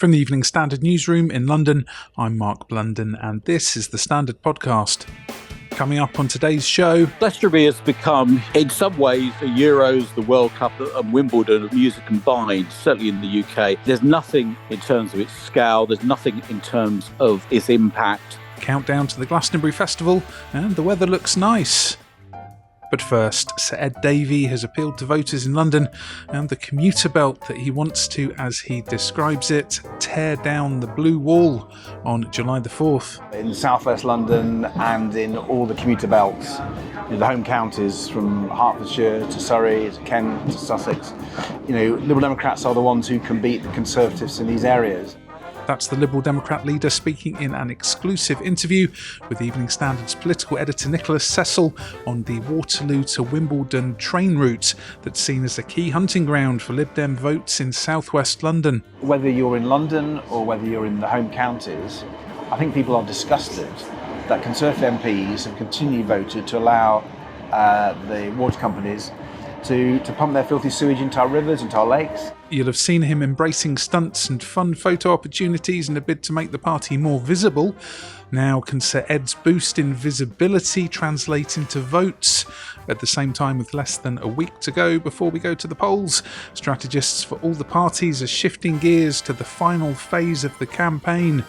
From the Evening Standard newsroom in London, I'm Mark Blunden and this is the Standard Podcast. Coming up on today's show, Glastonbury has become, in some ways, the Euros, the World Cup and Wimbledon of music combined, certainly in the UK. There's nothing in terms of its scale, there's nothing in terms of its impact. Countdown to the Glastonbury Festival, and the weather looks nice. But first, Sir Ed Davey has appealed to voters in London and the commuter belt that he wants to, as he describes it, tear down the blue wall on July the 4th. In southwest London and in all the commuter belts, the home counties from Hertfordshire to Surrey to Kent to Sussex, Liberal Democrats are the ones who can beat the Conservatives in these areas. That's the Liberal Democrat leader speaking in an exclusive interview with the Evening Standard's political editor Nicholas Cecil on the Waterloo to Wimbledon train route that's seen as a key hunting ground for Lib Dem votes in southwest London. Whether you're in London or whether you're in the home counties, I think people are disgusted that Conservative MPs have continually voted to allow the water companies to pump their filthy sewage into our rivers, into our lakes. You'll have seen him embracing stunts and fun photo opportunities in a bid to make the party more visible. Now can Sir Ed's boost in visibility translate into votes? At the same time, with less than a week to go before we go to the polls, strategists for all the parties are shifting gears to the final phase of the campaign.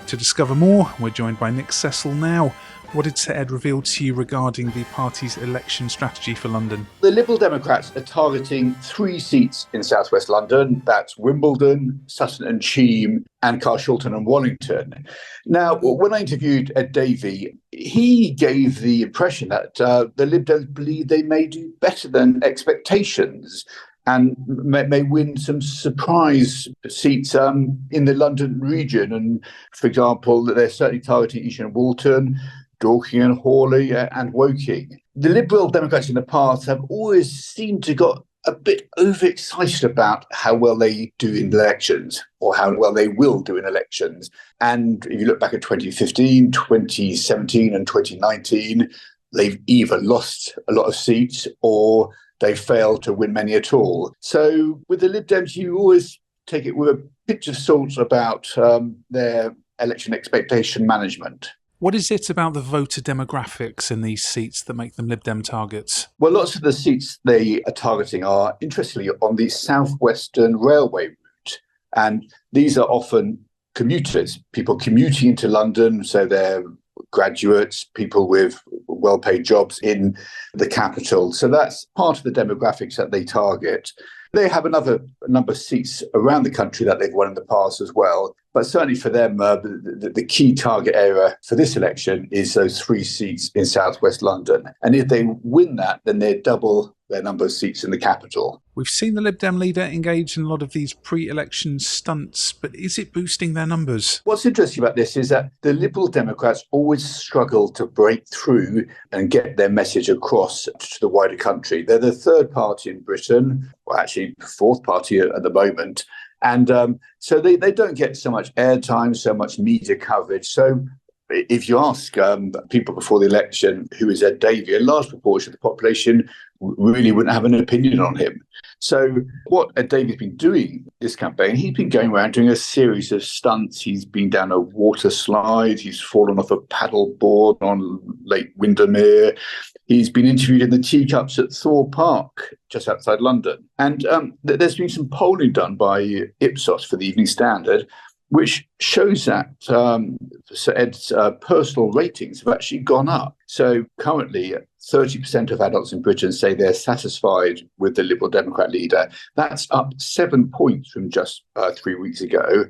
To discover more, we're joined by Nick Cecil now. What did Sir Ed reveal to you regarding the party's election strategy for London? The Liberal Democrats are targeting 3 seats in southwest London. That's Wimbledon, Sutton and Cheam, and Carshalton and Wallington. Now, when I interviewed Ed Davey, he gave the impression that the Lib Dems believe they may do better than expectations and may win some surprise seats in the London region. And, for example, they're certainly targeting East and Walton, Dorking and Hawley and Woking. The Liberal Democrats in the past have always seemed to got a bit overexcited about how well they do in elections or how well they will do in elections. And if you look back at 2015, 2017 and 2019, they've either lost a lot of seats or they failed to win many at all. So with the Lib Dems, you always take it with a pinch of salt about their election expectation management. What is it about the voter demographics in these seats that make them Lib Dem targets? Well, lots of the seats they are targeting are, interestingly, on the southwestern railway route. And these are often commuters, people commuting into London. So they're graduates, people with well-paid jobs in the capital. So that's part of the demographics that they target. They have another number of seats around the country that they've won in the past as well. But certainly for them, the key target area for this election is those 3 seats in southwest London. And if they win that, then they double their number of seats in the capital. We've seen the Lib Dem leader engage in a lot of these pre-election stunts, but is it boosting their numbers? What's interesting about this is that the Liberal Democrats always struggle to break through and get their message across to the wider country. They're the 3rd party in Britain, well, actually the 4th party at the moment. And so they don't get so much airtime, so much media coverage. So if you ask people before the election, who is Ed Davey, a large proportion of the population really wouldn't have an opinion on him. So what Ed Davey's been doing this campaign, he's been going around doing a series of stunts. He's been down a water slide. He's fallen off a paddle board on Lake Windermere. He's been interviewed in the teacups at Thorpe Park, just outside London. And there's been some polling done by Ipsos for the Evening Standard, which shows that Sir Ed's personal ratings have actually gone up. So currently, 30% of adults in Britain say they're satisfied with the Liberal Democrat leader. That's up 7 points from just 3 weeks ago.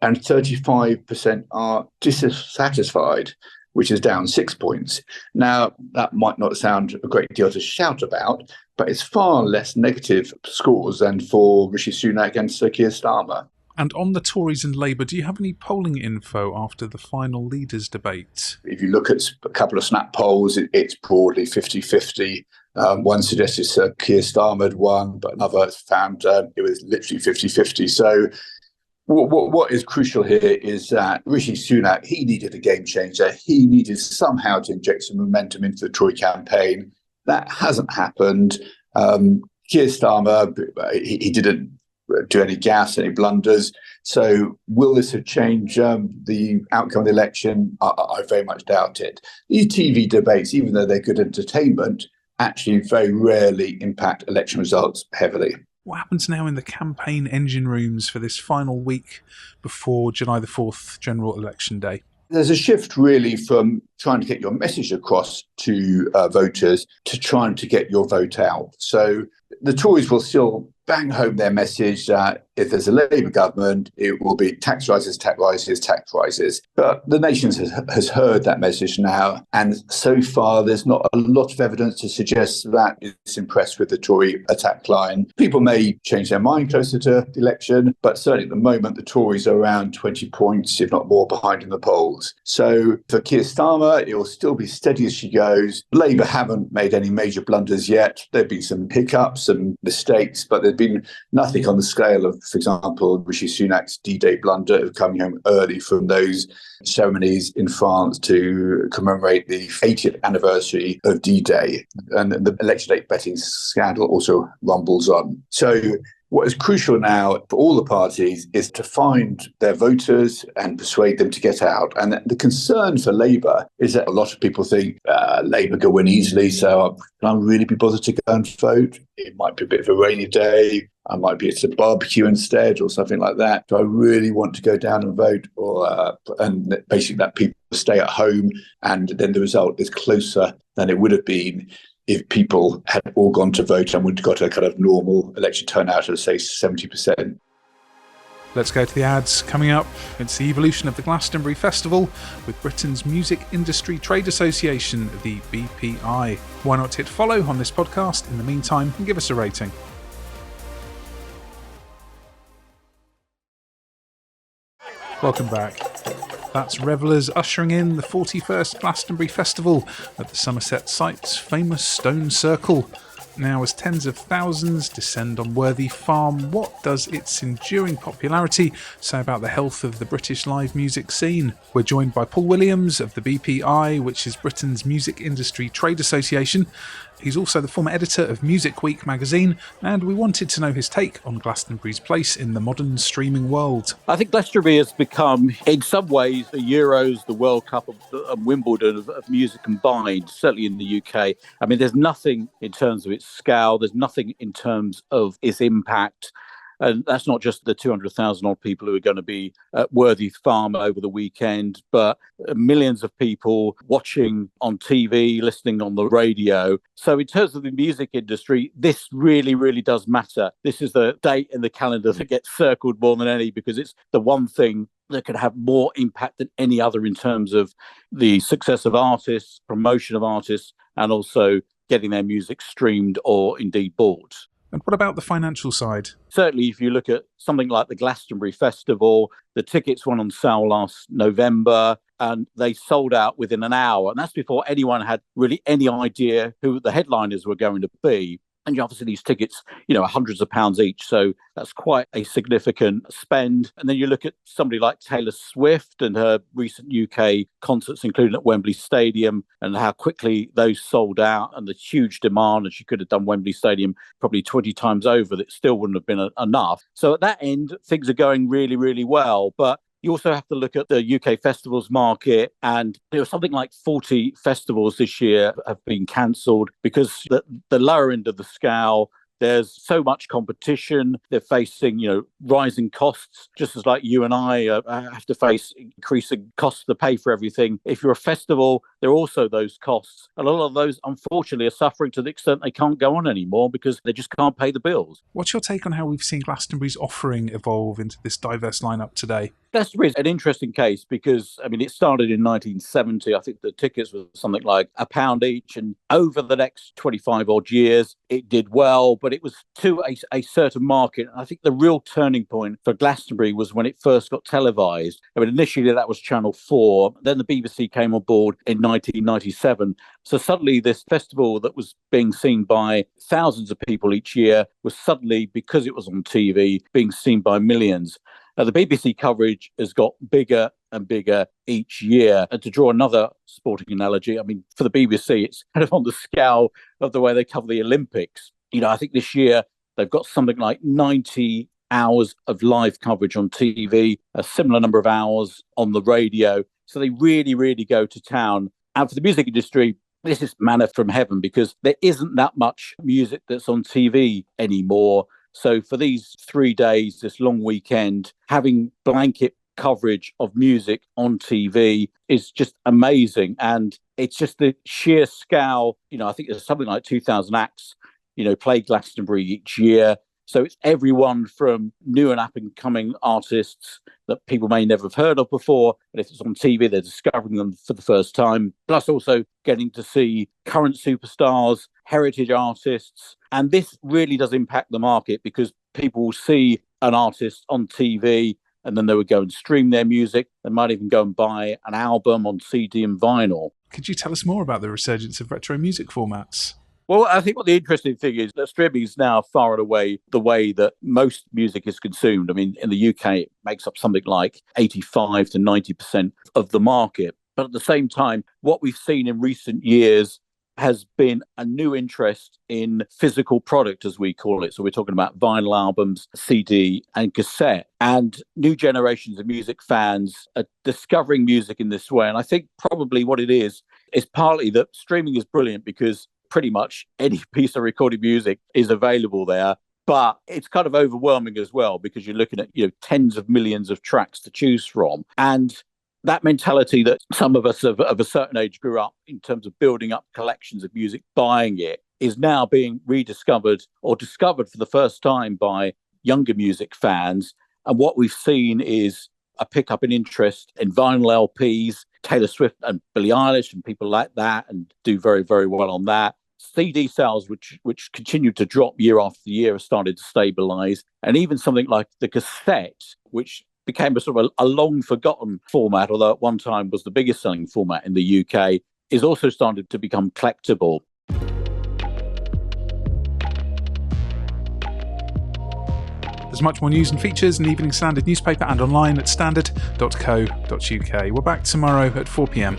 And 35% are dissatisfied, which is down 6 points. Now, that might not sound a great deal to shout about, but it's far less negative scores than for Rishi Sunak and Sir Keir Starmer. And on the Tories and Labour, do you have any polling info after the final leaders' debate? If you look at a couple of snap polls, it's broadly 50-50. One suggested Sir Keir Starmer had won, but another found it was literally 50-50. So what is crucial here is that Rishi Sunak, he needed a game changer. He needed somehow to inject some momentum into the Tory campaign. That hasn't happened. Keir Starmer, he didn't do any gas, any blunders. So will this have changed the outcome of the election? I very much doubt it. These TV debates, even though they're good entertainment, actually very rarely impact election results heavily. What happens now in the campaign engine rooms for this final week before July the 4th, general election day? There's a shift really from trying to get your message across to voters to trying to get your vote out. So the Tories will still bang home their message that if there's a Labour government, it will be tax rises, tax rises, tax rises. But the nation has heard that message now. And so far, there's not a lot of evidence to suggest that it's impressed with the Tory attack line. People may change their mind closer to the election, but certainly at the moment, the Tories are around 20 points, if not more, behind in the polls. So for Keir Starmer, it will still be steady as she goes. Labour haven't made any major blunders yet. There have been some hiccups, some mistakes, but there's been nothing on the scale of, for example, Rishi Sunak's D-Day blunder of coming home early from those ceremonies in France to commemorate the 80th anniversary of D-Day. And the election date betting scandal also rumbles on. So what is crucial now for all the parties is to find their voters and persuade them to get out. And the concern for Labour is that a lot of people think Labour could win easily, so can I really be bothered to go and vote? It might be a bit of a rainy day. I might be at a barbecue instead or something like that. Do I really want to go down and vote? And basically that people stay at home, and then the result is closer than it would have been if people had all gone to vote and would have got a kind of normal election turnout of, say, 70%. Let's go to the ads. Coming up, it's the evolution of the Glastonbury Festival with Britain's Music Industry Trade Association, the BPI. Why not hit follow on this podcast in the meantime and give us a rating? Welcome back. That's revellers ushering in the 41st Glastonbury Festival at the Somerset site's famous stone circle. Now, as tens of thousands descend on Worthy Farm, what does its enduring popularity say about the health of the British live music scene? We're joined by Paul Williams of the BPI, which is Britain's Music Industry Trade Association. He's also the former editor of Music Week magazine, and we wanted to know his take on Glastonbury's place in the modern streaming world. I think Glastonbury has become, in some ways, the Euros, the World Cup, and Wimbledon of music combined, certainly in the UK. I mean, there's nothing in terms of its scale, there's nothing in terms of its impact. And that's not just the 200,000 odd people who are going to be at Worthy Farm over the weekend, but millions of people watching on TV, listening on the radio. So in terms of the music industry, this really, really does matter. This is the date in the calendar that gets circled more than any, because it's the one thing that could have more impact than any other in terms of the success of artists, promotion of artists, and also getting their music streamed or indeed bought. And what about the financial side? Certainly, if you look at something like the Glastonbury Festival, the tickets went on sale last November and they sold out within an hour. And that's before anyone had really any idea who the headliners were going to be. And obviously these tickets, are hundreds of pounds each. So that's quite a significant spend. And then you look at somebody like Taylor Swift and her recent UK concerts, including at Wembley Stadium, and how quickly those sold out and the huge demand. And she could have done Wembley Stadium probably 20 times over. That still wouldn't have been enough. So at that end, things are going really, really well. But you also have to look at the UK festivals market, and there were something like 40 festivals this year have been cancelled because the lower end of the scale, there's so much competition. They're facing, rising costs, just as like you and I have to face increasing costs to pay for everything. If you're a festival, there are also those costs. And a lot of those, unfortunately, are suffering to the extent they can't go on anymore because they just can't pay the bills. What's your take on how we've seen Glastonbury's offering evolve into this diverse lineup today? Glastonbury is an interesting case because, it started in 1970. I think the tickets were something like £1 each. And over the next 25 odd years, it did well, but it was to a certain market. And I think the real turning point for Glastonbury was when it first got televised. Initially that was Channel 4. Then the BBC came on board in 1997. So suddenly this festival that was being seen by thousands of people each year was suddenly, because it was on TV, being seen by millions. Now, the BBC coverage has got bigger and bigger each year. And to draw another sporting analogy, for the BBC, it's kind of on the scale of the way they cover the Olympics. I think this year they've got something like 90 hours of live coverage on TV, a similar number of hours on the radio. So they really, really go to town. And for the music industry, this is manna from heaven because there isn't that much music that's on TV anymore. So for these 3 days, this long weekend, having blanket coverage of music on TV is just amazing. And it's just the sheer scale. I think there's something like 2,000 acts, play Glastonbury each year. So it's everyone from new and up-and-coming artists that people may never have heard of before, but if it's on TV, they're discovering them for the first time. Plus also getting to see current superstars, heritage artists. And this really does impact the market because people will see an artist on TV and then they would go and stream their music. They might even go and buy an album on CD and vinyl. Could you tell us more about the resurgence of retro music formats? Well, I think what the interesting thing is that streaming is now far and away the way that most music is consumed. I mean, in the UK, it makes up something like 85 to 90% of the market. But at the same time, what we've seen in recent years has been a new interest in physical product, as we call it. So we're talking about vinyl albums, CD and cassette. And new generations of music fans are discovering music in this way. And I think probably what it is partly that streaming is brilliant because pretty much any piece of recorded music is available there. But it's kind of overwhelming as well because you're looking at, tens of millions of tracks to choose from. And that mentality that some of us of a certain age grew up in terms of building up collections of music, buying it, is now being rediscovered or discovered for the first time by younger music fans. And what we've seen is a pickup in interest in vinyl LPs, Taylor Swift and Billie Eilish and people like that, and do very, very well on that. CD sales, which continued to drop year after year, have started to stabilise. And even something like the cassette, which became a sort of a long forgotten format, although at one time was the biggest selling format in the UK, is also started to become collectible. There's much more news and features in the Evening Standard newspaper and online at standard.co.uk. We're back tomorrow at 4 p.m.